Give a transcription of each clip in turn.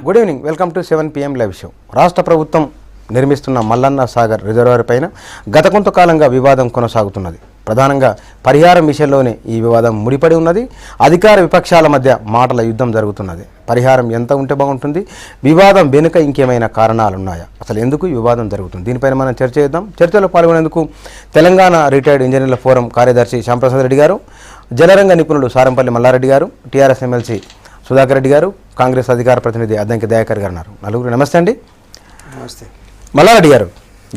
Good evening, welcome to 7 PM live show. రాష్ట్ర ప్రభుత్వం నిర్మిస్తున్న మల్లన్న సాగర్ రిజర్వాయర్ పైన గత కొంతకాలంగా వివాదం కొనసాగుతున్నది. ప్రధానంగా పరిహారం విషయంలోనే ఈ వివాదం ముడిపడి ఉన్నది. అధికార విపక్షాల మధ్య మాటల యుద్ధం జరుగుతున్నది. పరిహారం ఎంత ఉంటే బాగుంటుంది, వివాదం వెనుక ఇంకేమైనా కారణాలు ఉన్నాయా, అసలు ఎందుకు ఈ వివాదం జరుగుతుంది, దీనిపైన మనం చర్చ చేద్దాం. చర్చలో పాల్గొనేందుకు తెలంగాణ రిటైర్డ్ ఇంజనీర్ల ఫోరం కార్యదర్శి శ్యాంప్రసాద్ రెడ్డి గారు, జలరంగ నిపుణులు సారంపల్లి మల్లారెడ్డి గారు, టీఆర్ఎస్ ఎమ్మెల్సీ సుధాకర్ రెడ్డి గారు, కాంగ్రెస్ అధికార ప్రతినిధి అద్దంకి దయాకర్ గారు ఉన్నారు. నలుగురు నమస్తే అండి. నమస్తే. మల్లారెడ్డి గారు,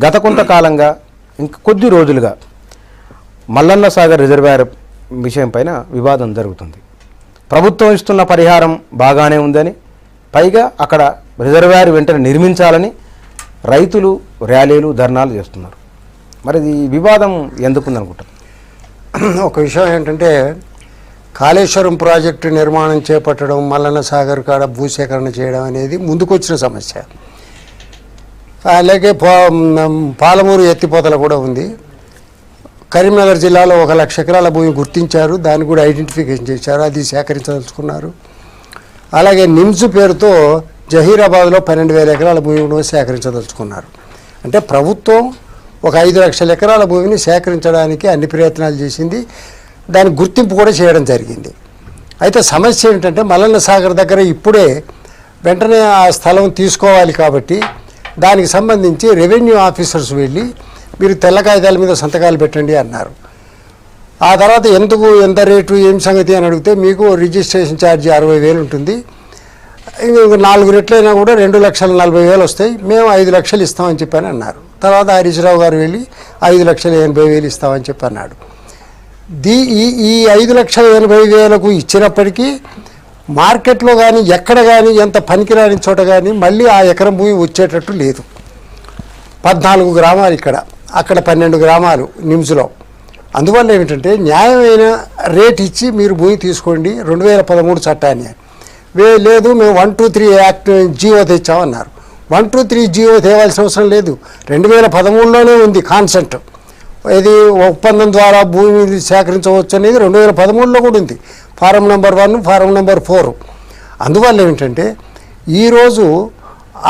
గత కొంతకాలంగా ఇంక కొద్ది రోజులుగా మల్లన్న సాగర్ రిజర్వాయర్ విషయం పైన వివాదం జరుగుతుంది. ప్రభుత్వం ఇస్తున్న పరిహారం బాగానే ఉందని, పైగా అక్కడ రిజర్వాయర్ వెంటనే నిర్మించాలని రైతులు ర్యాలీలు ధర్నాలు చేస్తున్నారు. మరి ఈ వివాదం ఎందుకుందనుకుంటారు? ఒక విషయం ఏంటంటే, కాళేశ్వరం ప్రాజెక్టు నిర్మాణం చేపట్టడం, మల్లన్న సాగర్ కాడ భూసేకరణ చేయడం అనేది ముందుకొచ్చిన సమస్య. అలాగే పాలమూరు ఎత్తిపోతల కూడా ఉంది. కరీంనగర్ జిల్లాలో 1,00,000 ఎకరాల భూమి గుర్తించారు, దాన్ని కూడా ఐడెంటిఫికేషన్ చేశారు, అది సేకరించదలుచుకున్నారు. అలాగే నిమ్స్ పేరుతో జహీరాబాద్లో 12,000 ఎకరాల భూమిని సేకరించదలుచుకున్నారు. అంటే ప్రభుత్వం ఒక 5,00,000 ఎకరాల భూమిని సేకరించడానికి అన్ని ప్రయత్నాలు చేసింది, దాని గుర్తింపు కూడా చేయడం జరిగింది. అయితే సమస్య ఏంటంటే, మల్లన్న సాగర్ దగ్గర ఇప్పుడే వెంటనే ఆ స్థలం తీసుకోవాలి కాబట్టి దానికి సంబంధించి రెవెన్యూ ఆఫీసర్స్ వెళ్ళి మీరు తెల్ల కాగితాల మీద సంతకాలు పెట్టండి అన్నారు. ఆ తర్వాత ఎంత రేటు ఏం సంగతి అని అడిగితే, మీకు రిజిస్ట్రేషన్ ఛార్జీ 60,000 ఉంటుంది, 4 రెట్లైనా కూడా 2,40,000 వస్తాయి, మేము 5 లక్షలు ఇస్తామని చెప్పని అన్నారు. తర్వాత హరీశ్రావు గారు వెళ్ళి 5,80,000 ఇస్తామని చెప్పి అన్నాడు. ఈ 5,80,000 ఇచ్చినప్పటికీ మార్కెట్లో కానీ ఎక్కడ కానీ ఎంత పనికిరాని చోట కానీ మళ్ళీ ఆ ఎకరం భూమి వచ్చేటట్టు లేదు. 14 గ్రామాలు ఇక్కడ, అక్కడ 12 గ్రామాలు నిమ్స్లో. అందువల్ల ఏమిటంటే, న్యాయమైన రేట్ ఇచ్చి మీరు భూమి తీసుకోండి 2013 చట్టాన్ని. లేదు మేము 123 యాక్ట్ జీవో తెచ్చామన్నారు. 123 జీవో తేవాల్సిన అవసరం లేదు, 2013లోనే ఉంది కాన్సెప్ట్. ఇది ఒప్పందం ద్వారా భూమి సేకరించవచ్చు అనేది 2013లో కూడా ఉంది, ఫారం నెంబర్ 1, ఫారం నెంబర్ 4. అందువల్ల ఏమిటంటే, ఈరోజు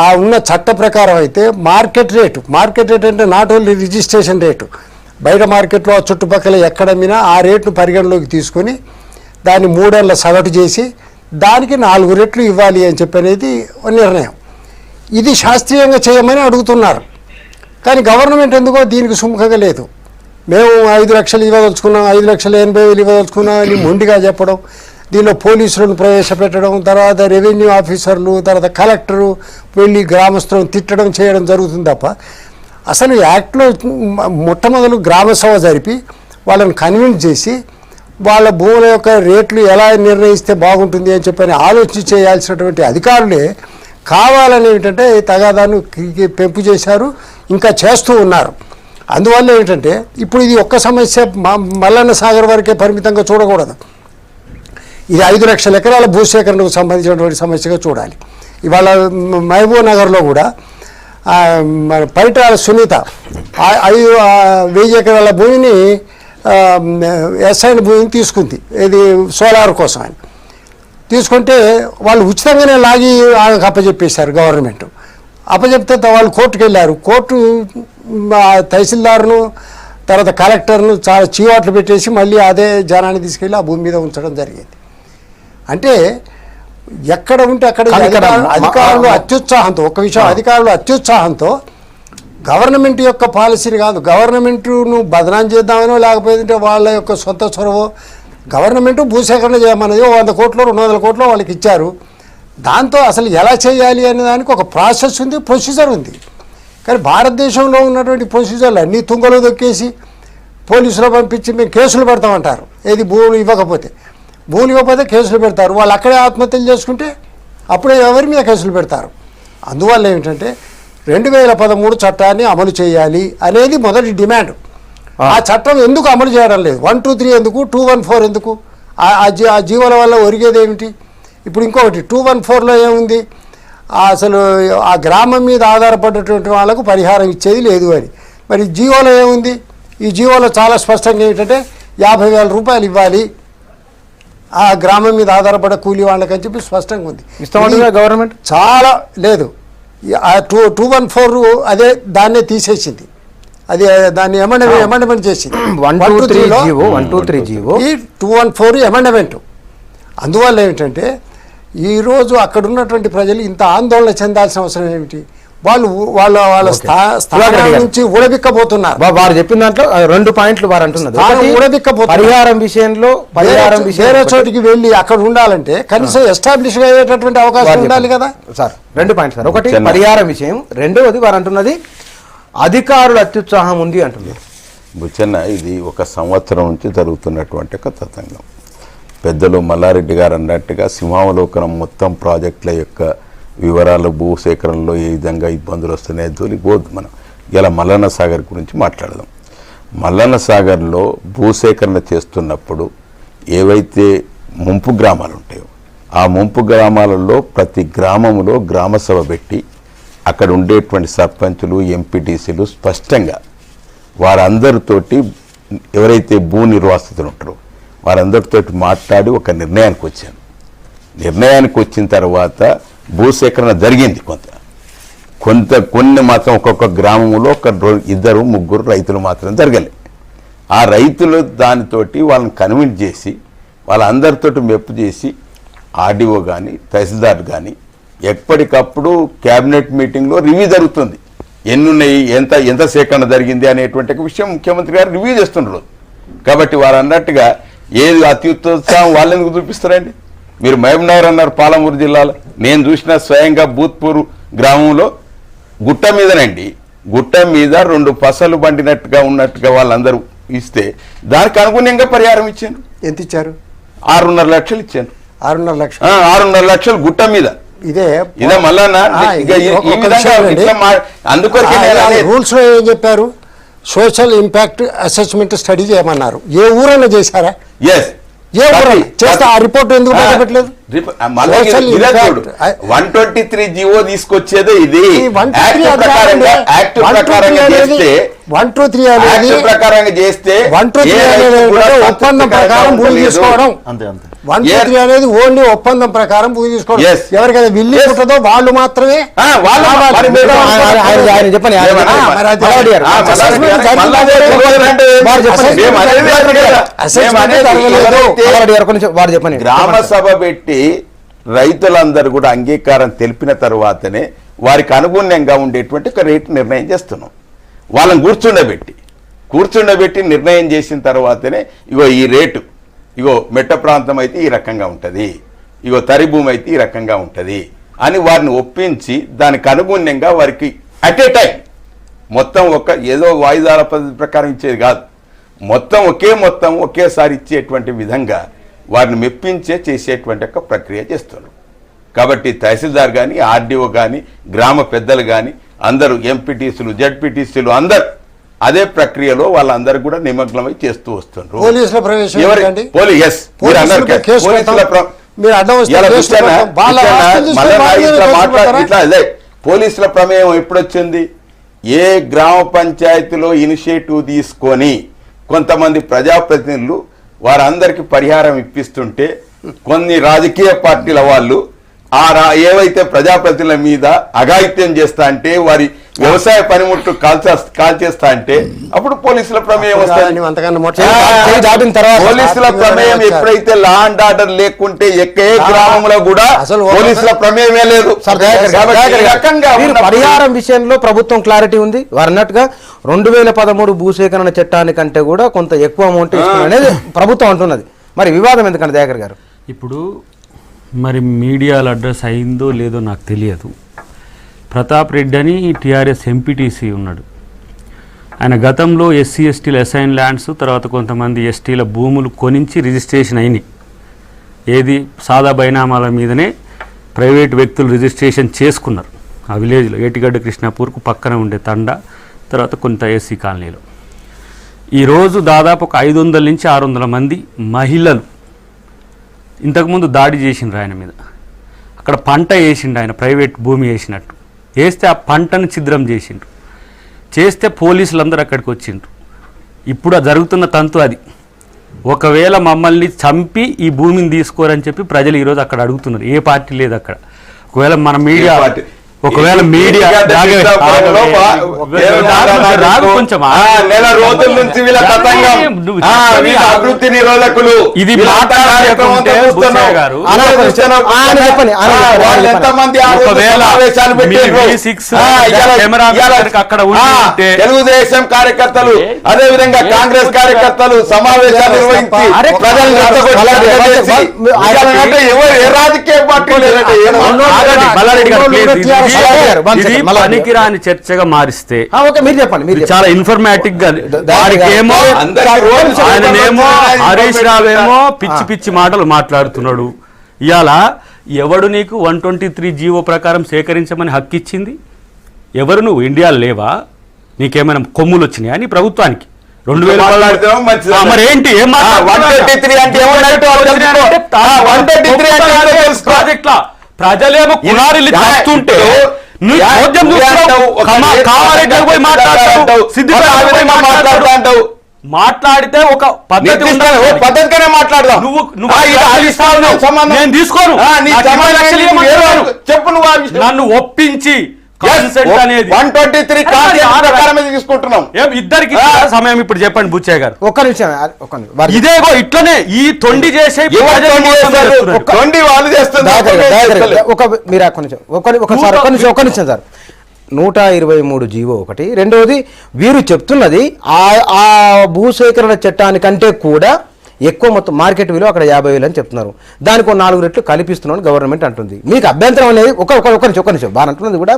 ఆ ఉన్న చట్ట ప్రకారం అయితే మార్కెట్ రేటు అంటే నాట్ ఓన్లీ రిజిస్ట్రేషన్ రేటు, బయట మార్కెట్లో చుట్టుపక్కల ఎక్కడ అమ్మినా ఆ రేటును పరిగణలోకి తీసుకొని దాన్ని 3 ఏళ్ల సగటు చేసి దానికి 4 రెట్లు ఇవ్వాలి అని చెప్పి అనేది నిర్ణయం. ఇది శాస్త్రీయంగా చేయమని అడుగుతున్నారు. కానీ గవర్నమెంట్ ఎందుకో దీనికి సుముఖంగా లేదు. మేము 5 లక్షలు ఇవ్వదలుచుకున్నాం, 5,80,000 ఇవ్వదలుచుకున్నాం అని మొండిగా చెప్పడం, దీనిలో పోలీసులను ప్రవేశపెట్టడం, తర్వాత రెవెన్యూ ఆఫీసర్లు, తర్వాత కలెక్టరు వెళ్ళి గ్రామస్తులను తిట్టడం చేయడం జరుగుతుంది తప్ప, అసలు యాక్ట్లో మొట్టమొదలు గ్రామసభ జరిపి వాళ్ళని కన్విన్స్ చేసి వాళ్ళ భూముల యొక్క రేట్లు ఎలా నిర్ణయిస్తే బాగుంటుంది అని చెప్పని ఆలోచన చేయాల్సినటువంటి అధికారులే కావాలని ఏమిటంటే తగాదాను పెంపు చేశారు, ఇంకా చేస్తూ ఉన్నారు. అందువల్ల ఏమిటంటే, ఇప్పుడు ఇది ఒక్క సమస్య మల్లన్న సాగర్ వరకే పరిమితంగా చూడకూడదు. ఇది 5,00,000 ఎకరాల భూసేకరణకు సంబంధించినటువంటి సమస్యగా చూడాలి. ఇవాళ మహబూబ్ నగర్లో కూడా పరిటాల సునీత 1,000 ఎకరాల భూమిని ఎస్ఐన్ భూమిని తీసుకుంది, ఇది సోలార్ కోసం అని తీసుకుంటే వాళ్ళు ఉచితంగానే లాగి అప్పచెప్పేశారు గవర్నమెంట్. అప్పచెప్తే వాళ్ళు కోర్టుకు వెళ్ళారు. కోర్టు తహసీల్దార్ను తర్వాత కలెక్టర్ను చాలా చీవాట్లు పెట్టేసి మళ్ళీ అదే జనాన్ని తీసుకెళ్ళి ఆ భూమి మీద ఉంచడం జరిగింది. అంటే ఎక్కడ ఉంటే అక్కడ అధికారులు అత్యుత్సాహంతో, ఒక విషయం, అధికారులు అత్యుత్సాహంతో గవర్నమెంట్ యొక్క పాలసీని కాదు, గవర్నమెంట్ను బదనాం చేద్దామనో లేకపోతే వాళ్ళ యొక్క సొంత చొరవో, గవర్నమెంట్ భూసేకరణ చేయమన్నది 100 కోట్లు 200 కోట్లు వాళ్ళకి ఇచ్చారు. దాంతో అసలు ఎలా చేయాలి అనే దానికి ఒక ప్రాసెస్ ఉంది, ప్రొసీజర్ ఉంది. కానీ భారతదేశంలో ఉన్నటువంటి ప్రొసీజర్లు అన్నీ తుంగలో దొక్కేసి పోలీసులు పంపించి మేము కేసులు పెడతామంటారు. ఏది భూములు ఇవ్వకపోతే కేసులు పెడతారు. వాళ్ళు అక్కడే ఆత్మహత్యలు చేసుకుంటే అప్పుడే ఎవరి మీద కేసులు పెడతారు. అందువల్ల ఏమిటంటే 2013 చట్టాన్ని అమలు చేయాలి అనేది మొదటి డిమాండ్. ఆ చట్టం ఎందుకు అమలు చేయడం లేదు? 123 ఎందుకు, 214 ఎందుకు? ఆ జీవోల వల్ల ఒరిగేది ఏమిటి? ఇప్పుడు ఇంకొకటి 214లో ఏముంది, అసలు ఆ గ్రామం మీద ఆధారపడ్డటువంటి వాళ్ళకు పరిహారం ఇచ్చేది లేదు అని. మరి జీవోలో ఏముంది? ఈ జీవోలో చాలా స్పష్టంగా ఏంటంటే 50,000 రూపాయలు ఇవ్వాలి ఆ గ్రామం మీద ఆధారపడే కూలీ వాళ్ళకని చెప్పి స్పష్టంగా ఉంది. ఇస్తామంటుందా గవర్నమెంట్? చాలా లేదు. ఆ 214 అదే దాన్నే తీసేసింది. అది దాన్ని ఎమెండ్మెంట్ చేసింది. 123 జీవో ఈ 214 ఎమెండ్మెంట్. అందువల్ల ఏమిటంటే ఈరోజు అక్కడ ఉన్నటువంటి ప్రజలు ఇంత ఆందోళన చెందాల్సిన అవసరం ఏమిటి? వాళ్ళ స్థానం నుంచి ఊడబిక్కబోతున్నారు. వారు చెప్పిన దాంట్లో 2 పాయింట్లు వారు అంటున్నారు. పరిహారం విషయంలో వేరే చోటికి వెళ్ళి అక్కడ ఉండాలంటే కనీసం ఎస్టాబ్లిష్ అయ్యేటటువంటి అవకాశం ఉండాలి కదా సార్. 2 పాయింట్లు సార్. ఒకటి పరిహారం విషయం, రెండవది వారు అంటున్నది అధికారుల అత్యుత్సాహం ఉంది అంటున్నారు. బుచ్చన్న, ఇది 1 సంవత్సరం నుంచి జరుగుతున్నటువంటి ఒక తతంగం. పెద్దలు మల్లారెడ్డి గారు అన్నట్టుగా సింహావలోకనం మొత్తం ప్రాజెక్టుల యొక్క వివరాలు, భూసేకరణలో ఏ విధంగా ఇబ్బందులు వస్తున్నాయో జోలిపోద్దు. మనం ఇలా మల్లన్న సాగర్ గురించి మాట్లాడదాం. మల్లన్న సాగర్లో భూసేకరణ చేస్తున్నప్పుడు ఏవైతే ముంపు గ్రామాలు ఉంటాయో ఆ ముంపు గ్రామాలలో ప్రతి గ్రామంలో గ్రామసభ పెట్టి అక్కడ ఉండేటువంటి సర్పంచులు, ఎంపీటీసీలు స్పష్టంగా వారందరితోటి, ఎవరైతే భూ నిర్వాసితులు ఉంటారో వారందరితో మాట్లాడి ఒక నిర్ణయానికి వచ్చాను. నిర్ణయానికి వచ్చిన తర్వాత భూసేకరణ జరిగింది. కొన్ని మాత్రం ఒక్కొక్క గ్రామంలో 2, 3 రైతులు మాత్రం జరగలేదు. ఆ రైతులు దానితోటి వాళ్ళని కన్విన్స్ చేసి వాళ్ళందరితో మెప్పు చేసి ఆర్డీఓ కానీ తహసీల్దార్ కానీ ఎప్పటికప్పుడు క్యాబినెట్ మీటింగ్లో రివ్యూ జరుగుతుంది. ఎన్నున్నాయి, ఎంత సేకరణ జరిగింది అనేటువంటి విషయం ముఖ్యమంత్రి గారు రివ్యూ చేస్తున్నారు. కాబట్టి వారు అన్నట్టుగా ఏది అత్యుత్సాహం వాళ్ళెందుకు చూపిస్తారండి? మీరు మహబూబ్నగర్ అన్నారు, పాలమూరు జిల్లాలో నేను చూసిన స్వయంగా భూత్పూర్ గ్రామంలో గుట్ట మీదనండి, గుట్ట మీద 2 పసలు పండినట్టుగా ఉన్నట్టుగా వాళ్ళందరూ ఇస్తే దానికి అనుగుణంగా పరిహారం ఇచ్చాను. ఎంత ఇచ్చారు? 6.5 లక్షలు ఇచ్చాను. 6.5 లక్షలు 6.5 లక్షలు గుట్ట మీద. ఇదే మళ్ళా రూల్స్ లో ఏం చెప్పారు? సోషల్ ఇంపాక్ట్ అసెస్మెంట్ స్టడీ చేయమన్నారు. ఏ ఊరైనా చేశారా? ఏ ఊరైనా చేస్తే ఆ రిపోర్ట్ ఎందుకు పెట్టలేదు? 123 జీవో తీసుకొచ్చేదే ఇది. 123 అనేది ఒప్పందం ప్రకారం భూమి తీసుకోవడం. 123 అనేది ఓన్లీ ఒప్పందం ప్రకారం భూమి తీసుకోవడం. ఎవరికైతే విల్లి ఉంటుందో వాళ్ళు మాత్రమే. గ్రామ సభ పెట్టి రైతులందరూ కూడా అంగీకారం తెలిపిన తర్వాతనే వారికి అనుగుణంగా ఉండేటువంటి ఒక రేటు నిర్ణయం చేస్తున్నాం. వాళ్ళని కూర్చుండబెట్టి నిర్ణయం చేసిన తర్వాతనే ఇగో ఈ రేటు, ఇగో మెట్ట ప్రాంతం అయితే ఈ రకంగా ఉంటుంది, ఇగో తరి భూమి అయితే ఈ రకంగా ఉంటుంది అని వారిని ఒప్పించి దానికి అనుగుణంగా వారికి అట్ ఏ టైం మొత్తం ఏదో వాయిదాల పద్ధతి ప్రకారం ఇచ్చేది కాదు, మొత్తం ఒకేసారి ఇచ్చేటువంటి విధంగా వారిని మెప్పించే చేసేటువంటి ఒక ప్రక్రియ చేస్తున్నారు. కాబట్టి తహసీల్దార్ కానీ, ఆర్డీఓ కానీ, గ్రామ పెద్దలు కానీ అందరూ, ఎంపీటీసీలు, జడ్పీటీసీలు అందరూ అదే ప్రక్రియలో వాళ్ళందరూ కూడా నిమగ్నమై చేస్తూ వస్తున్నారు. పోలీసుల ప్రమేయం ఎప్పుడొచ్చింది? ఏ గ్రామ పంచాయతీలో ఇనిషియేటివ్ తీసుకొని కొంతమంది ప్రజాప్రతినిధులు వారందరికీ పరిహారం ఇప్పిస్తుంటే కొన్ని రాజకీయ పార్టీల వాళ్ళు ఏవైతే ప్రజాప్రతినిధుల మీద అఘాయిత్యం చేస్తా అంటే, వారి వ్యవసాయ పనిముట్లు కాల్చేస్తా అంటే అప్పుడు పోలీసుల ప్రమేయం వస్తుంది. పోలీసుల ప్రమేయం ఎప్పుడైతే లా అండ్ ఆర్డర్ లేకుంటే ఎక్కే గ్రామంలో కూడా పోలీసుల ప్రమేయమే లేదు. పరిహారం విషయంలో ప్రభుత్వం క్లారిటీ ఉంది. వారు అన్నట్టుగా 2013 భూసేకరణ చట్టానికంటే కూడా కొంత ఎక్కువ అమౌంట్ అనేది ప్రభుత్వం అంటున్నది. మరి వివాదం ఎందుకంటే దయాకర్ గారు? ఇప్పుడు మరి మీడియాలో అడ్రస్ అయిందో లేదో నాకు తెలియదు. ప్రతాప్ రెడ్డి అని టీఆర్ఎస్ ఎంపీటీసీ ఉన్నాడు. ఆయన గతంలో ఎస్సీ ఎస్టీల అసైన్ ల్యాండ్స్, తర్వాత కొంతమంది ఎస్టీల భూములు కొనించి రిజిస్ట్రేషన్ అయినాయి. ఏది సాదా బైనామాల మీదనే ప్రైవేట్ వ్యక్తులు రిజిస్ట్రేషన్ చేసుకున్నారు. ఆ విలేజ్లో ఏటిగడ్డ కృష్ణాపూర్కు పక్కన ఉండే తండ, తర్వాత కొంత ఎస్సీ కాలనీలో. ఈరోజు దాదాపు ఒక 500 నుంచి 600 మంది మహిళలు ఇంతకుముందు దాడి చేసిండ్రు ఆయన మీద. అక్కడ పంట వేసిండు ఆయన, ప్రైవేట్ భూమి వేసినట్టు వేస్తే ఆ పంటను ఛిద్రం చేసిండ్రు. చేస్తే పోలీసులు అందరూ అక్కడికి వచ్చిండ్రు. ఇప్పుడు జరుగుతున్న తంతు అది. ఒకవేళ మమ్మల్ని చంపి ఈ భూమిని తీసుకోరని చెప్పి ప్రజలు ఈరోజు అక్కడ అడుగుతున్నారు. ఏ పార్టీ లేదు అక్కడ. ఒకవేళ మన మీడియా ఒకవేళ మీడియా కొంచెం నెల రోజుల నుంచి వీళ్ళ అభివృద్ధి నిరోధకులు ఇది తెలుగుదేశం కార్యకర్తలు అదే విధంగా కాంగ్రెస్ కార్యకర్తలు సమావేశాలు నిర్వహించి ఎవరు ఏ రాజకీయ పార్టీ లేదంటే పనికిరాని చర్చగా మారిస్తే మీరు చెప్పండి. చాలా ఇన్ఫర్మేటిక్ గా వాడికేమో ఆయననేమో హరీష్ రావేమో పిచ్చి పిచ్చి మాటలు మాట్లాడుతున్నాడు. ఇవాళ ఎవడు నీకు 123 జీవో ప్రకారం సేకరించమని హక్కు ఇచ్చింది? ఎవరు నువ్వు? ఇండియాలో లేవా? నీకేమైనా కొమ్ములు వచ్చినాయా నీ ప్రభుత్వానికి? 2000 మరి ఏంటి ప్రాజెక్ట్లా ప్రజలేమో కులారిల్లి చేస్తుంటే మాట్లాడితే ఒక పద్ధతిగానే మాట్లాడదాం. నేను తీసుకోను. చెప్పు నువ్వు నన్ను ఒప్పించి అనేది 123 తీసుకుంటున్నాం. ఇద్దరికి సమయం ఇప్పుడు చెప్పండి బుచ్చయ్య గారు. ఒక్క నిమిషం ఇదేగో ఇట్లనే ఈ తొండి చేసే తొండి వాళ్ళు చేస్తున్నారు. మీరు ఒక్క నిమిషం సార్. 123 జీవో ఒకటి. రెండవది వీరు చెప్తున్నది ఆ భూసేకరణ చట్టానికంటే కూడా ఎక్కువ మొత్తం మార్కెట్ విలువ అక్కడ 50,000 అని చెప్తున్నారు. దానికి 4 రెట్లు కల్పిస్తున్నాను గవర్నమెంట్ అంటుంది. మీకు అభ్యంతరం అనేది ఒక్క నిమిషం బాగా అంటున్నది కూడా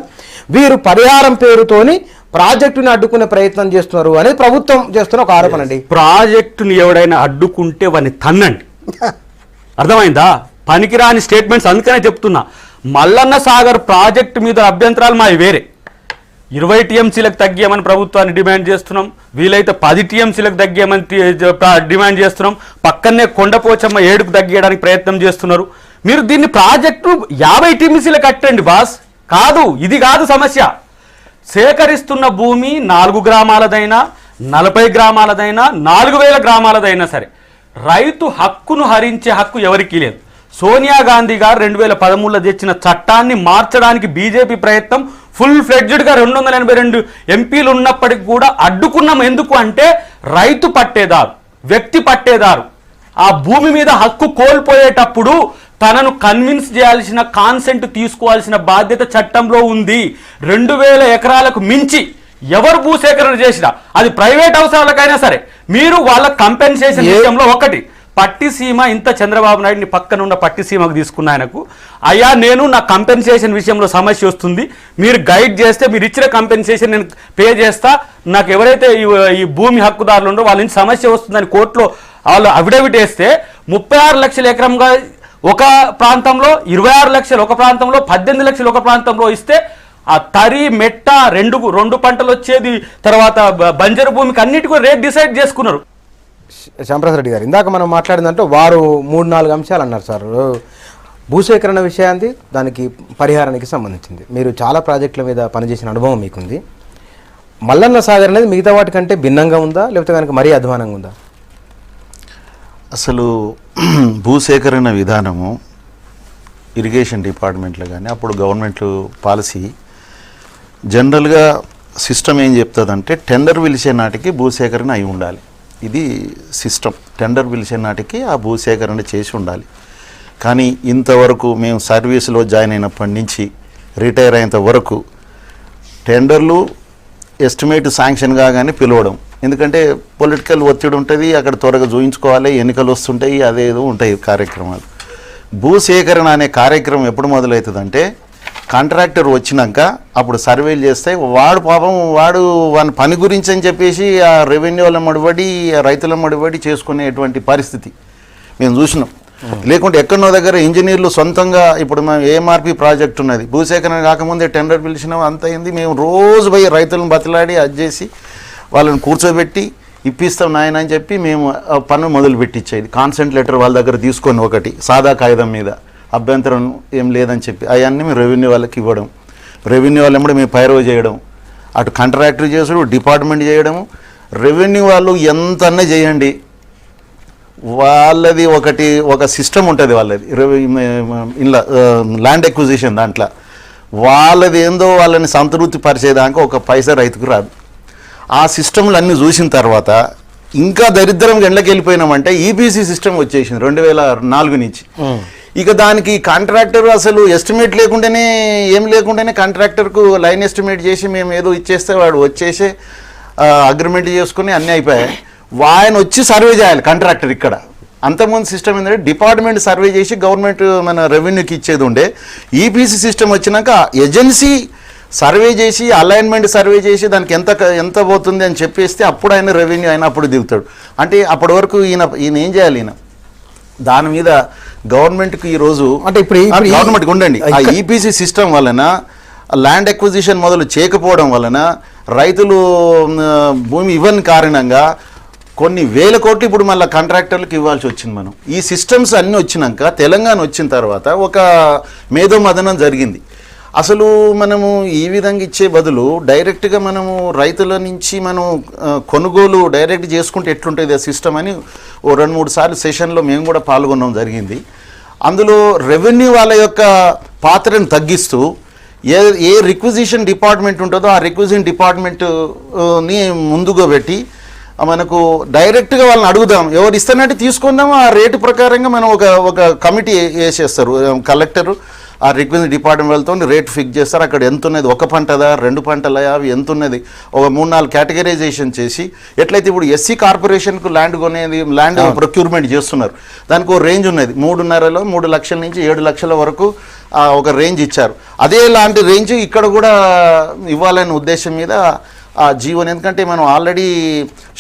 వీరు పరిహారం పేరుతోని ప్రాజెక్టుని అడ్డుకునే ప్రయత్నం చేస్తున్నారు అనేది ప్రభుత్వం చేస్తున్న ఒక ఆరోపణ అండి. ప్రాజెక్టుని ఎవడైనా అడ్డుకుంటే వాడిని తన్నండి. అర్థమైందా? పనికిరాని స్టేట్మెంట్స్. అందుకనే చెప్తున్నా, మల్లన్న సాగర్ ప్రాజెక్టు మీద అభ్యంతరాలు మావి వేరే. 20 టీఎంసీలకు తగ్గియమని ప్రభుత్వాన్ని డిమాండ్ చేస్తున్నాం. వీలైతే 10 టీఎంసీలకు తగ్గియమని డిమాండ్ చేస్తున్నాం. పక్కనే కొండపోచమ్మ 7కు తగ్గియడానికి ప్రయత్నం చేస్తున్నారు. మీరు దీన్ని ప్రాజెక్టు 50 టీఎంసీలకు కట్టండి బాస్. కాదు, ఇది కాదు సమస్య. సేకరిస్తున్న భూమి 4 గ్రామాలదైనా 40 గ్రామాలదైనా 4000 గ్రామాలదైనా సరే రైతు హక్కును హరించే హక్కు ఎవరికీ లేదు. సోనియా గాంధీ గారు 2013లో తెచ్చిన చట్టాన్ని మార్చడానికి బీజేపీ ప్రయత్నం ఫుల్ ఫ్లెడ్జ్డ్గా 282 ఎంపీలు ఉన్నప్పటికీ కూడా అడ్డుకున్నాం. ఎందుకు అంటే రైతు పట్టేదారు, వ్యక్తి పట్టేదారు ఆ భూమి మీద హక్కు కోల్పోయేటప్పుడు తనను కన్విన్స్ చేయాల్సిన, కాన్సెంట్ తీసుకోవాల్సిన బాధ్యత చట్టంలో ఉంది. 2000 ఎకరాలకు మించి ఎవరు భూసేకరణ చేసినా అది ప్రైవేట్ అవసరాలకైనా సరే మీరు వాళ్ళ కంపెన్సేషన్ విషయంలో ఒకటి పట్టిసీమ ఇంత చంద్రబాబు నాయుడిని పక్కనున్న పట్టిసీమకు తీసుకున్న ఆయనకు, అయ్యా నేను నా కంపెన్సేషన్ విషయంలో సమస్య వస్తుంది, మీరు గైడ్ చేస్తే మీరు ఇచ్చిన కంపెన్సేషన్ నేను పే చేస్తా, నాకు ఎవరైతే ఈ భూమి హక్కుదారులు ఉండో వాళ్ళ నుంచి సమస్య వస్తుందని కోర్టులో వాళ్ళు అఫిడవిట్ వేస్తే 36 లక్షల ఎకరంగా ఒక ప్రాంతంలో, 26 లక్షలు ఒక ప్రాంతంలో, 18 లక్షలు ఒక ప్రాంతంలో ఇస్తే ఆ తరి మెట్ట రెండు పంటలు వచ్చేది, తర్వాత బంజరు భూమికి అన్నిటికీ రేట్ డిసైడ్ చేసుకున్నారు. శ్యాంప్రసాద్ రెడ్డి గారు ఇందాక మనం మాట్లాడిందంటే వారు 3-4 అంశాలు అన్నారు సార్. భూసేకరణ విషయాన్ని, దానికి పరిహారానికి సంబంధించింది. మీరు చాలా ప్రాజెక్టుల మీద పనిచేసిన అనుభవం మీకుంది. మల్లన్న సాగర్ అనేది మిగతా వాటికంటే భిన్నంగా ఉందా, లేకపోతే కనుక మరీ అధ్వానంగా ఉందా? అసలు భూసేకరణ విధానము ఇరిగేషన్ డిపార్ట్మెంట్లో కానీ అప్పుడు గవర్నమెంట్ పాలసీ జనరల్గా సిస్టమ్ ఏం చెప్తుందంటే టెండర్ పిలిచే నాటికి భూసేకరణ అయి ఉండాలి. ఇది సిస్టమ్. టెండర్ పిలిచే నాటికి ఆ భూసేకరణ చేసి ఉండాలి. కానీ ఇంతవరకు మేము సర్వీసులో జాయిన్ అయినప్పటి నుంచి రిటైర్ అయ్యేంత వరకు టెండర్లు ఎస్టిమేట్ శాంక్షన్ కాగానే పిలవడం. ఎందుకంటే పొలిటికల్ ఒత్తిడి ఉంటుంది, అక్కడ త్వరగా చూయించుకోవాలి, ఎన్నికలు వస్తుంటాయి, అదేదో ఉంటాయి కార్యక్రమాలు. భూసేకరణ అనే కార్యక్రమం ఎప్పుడు మొదలవుతుందంటే కాంట్రాక్టర్ వచ్చినాక అప్పుడు సర్వేలు చేస్తే వాడు పాపం వాని పని గురించి అని చెప్పేసి ఆ రెవెన్యూ వాళ్ళ మడిబడి, రైతుల మడిబడి చేసుకునేటువంటి పరిస్థితి మేము చూసినాం. లేకుంటే ఎక్కడో దగ్గర ఇంజనీర్లు సొంతంగా, ఇప్పుడు మేము ఏఎంఆర్పి ప్రాజెక్ట్ ఉన్నది, భూసేకరణ కాకముందే టెండర్ పిలిచినాం, అంత అయింది. మేము రోజు పోయి రైతులను బతిలాడి అది చేసి వాళ్ళని కూర్చోబెట్టి ఇప్పిస్తాం నాయన అని చెప్పి మేము పన్ను మొదలు పెట్టించేది. కాన్సెంట్ లెటర్ వాళ్ళ దగ్గర తీసుకొని ఒకటి సాదా కాగితం మీద అభ్యంతరం ఏం లేదని చెప్పి అవన్నీ మేము రెవెన్యూ వాళ్ళకి ఇవ్వడం, రెవెన్యూ వాళ్ళు కూడా మేము పైరవ చేయడం, అటు కాంట్రాక్టర్ చేసుడు, డిపార్ట్మెంట్ చేయడము. రెవెన్యూ వాళ్ళు ఎంతన్నా చేయండి, వాళ్ళది ఒక సిస్టమ్ ఉంటుంది వాళ్ళది ఇలా ల్యాండ్ ఎక్విజిషన్ దాంట్లో వాళ్ళది ఏందో వాళ్ళని సంతృప్తి పరిచేదాకా ఒక పైసా రైతుకు రాదు. ఆ సిస్టమ్లు అన్నీ చూసిన తర్వాత ఇంకా దరిద్రం ఎండ్లకి వెళ్ళిపోయినామంటే ఈపీసీ సిస్టమ్ వచ్చేసింది 2004 నుంచి. ఇక దానికి కాంట్రాక్టర్ అసలు ఎస్టిమేట్ లేకుండానే ఏం లేకుండానే కాంట్రాక్టర్కు లైన్ ఎస్టిమేట్ చేసి మేము ఏదో ఇచ్చేస్తే వాడు వచ్చేసి అగ్రిమెంట్ చేసుకుని అన్నీ అయిపోయాయి. ఆయన వచ్చి సర్వే చేయాలి కాంట్రాక్టర్. ఇక్కడ అంతకుముందు సిస్టమ్ ఏంటంటే డిపార్ట్మెంట్ సర్వే చేసి గవర్నమెంట్ మన రెవెన్యూకి ఇచ్చేది ఉండే. ఈపీసీ సిస్టమ్ వచ్చినాక ఏజెన్సీ సర్వే చేసి అలైన్మెంట్ సర్వే చేసి దానికి ఎంత పోతుంది అని చెప్పేస్తే అప్పుడు ఆయన రెవెన్యూ అయినా అప్పుడు దిగుతాడు. అంటే అప్పటి వరకు ఈయన ఏం చేయాలి? ఈయన దాని మీద గవర్నమెంట్కి ఈరోజు అంటే ఇప్పుడు గవర్నమెంట్కి ఉండండి ఆ ఈపీసీ సిస్టమ్ వలన ల్యాండ్ ఎక్విజిషన్ మొదలు చేయకపోవడం వలన రైతులు భూమి ఇవ్వని కారణంగా కొన్ని వేల కోట్లు ఇప్పుడు మళ్ళీ కాంట్రాక్టర్లకు ఇవ్వాల్సి వచ్చింది. మనం ఈ సిస్టమ్స్ అన్నీ వచ్చినాక తెలంగాణ వచ్చిన తర్వాత ఒక మేధోమథనం జరిగింది. అసలు మనము ఈ విధంగా ఇచ్చే బదులు డైరెక్ట్గా మనము రైతుల నుంచి మనం కొనుగోలు డైరెక్ట్ చేసుకుంటే ఎట్లుంటుంది ఆ సిస్టమ్ అని 2-3 సార్లు సెషన్లో మేము కూడా పాల్గొనడం జరిగింది. అందులో రెవెన్యూ వాళ్ళ యొక్క పాత్రను తగ్గిస్తూ ఏ రిక్విజిషన్ డిపార్ట్మెంట్ ఉంటుందో ఆ రిక్విజిషన్ డిపార్ట్మెంట్ని ముందుగా పెట్టి మనకు డైరెక్ట్గా వాళ్ళని అడుగుదాం, ఎవరు ఇస్తానంటే తీసుకుందాం, ఆ రేటు ప్రకారంగా మనం ఒక కమిటీ వేసేస్తారు. కలెక్టరు ఆ రిక్వెస్ట్ డిపార్ట్మెంట్ వాళ్ళతో రేట్ ఫిక్స్ చేస్తారు. అక్కడ ఎంత ఉన్నది, 1 పంటదా 2 పంటలా అవి ఎంత ఉన్నది ఒక 3-4 కేటగరైజేషన్ చేసి, ఎట్లయితే ఇప్పుడు ఎస్సీ కార్పొరేషన్కు ల్యాండ్ కొనేది ల్యాండ్ ప్రొక్యూర్మెంట్ చేస్తున్నారు, దానికి ఒక రేంజ్ ఉన్నది 3.5 లక్షల నుంచి 7 లక్షల వరకు ఒక రేంజ్ ఇచ్చారు. అదే లాంటి రేంజ్ ఇక్కడ కూడా ఇవ్వాలనే ఉద్దేశం మీద ఆ జీవోని, ఎందుకంటే మనం ఆల్రెడీ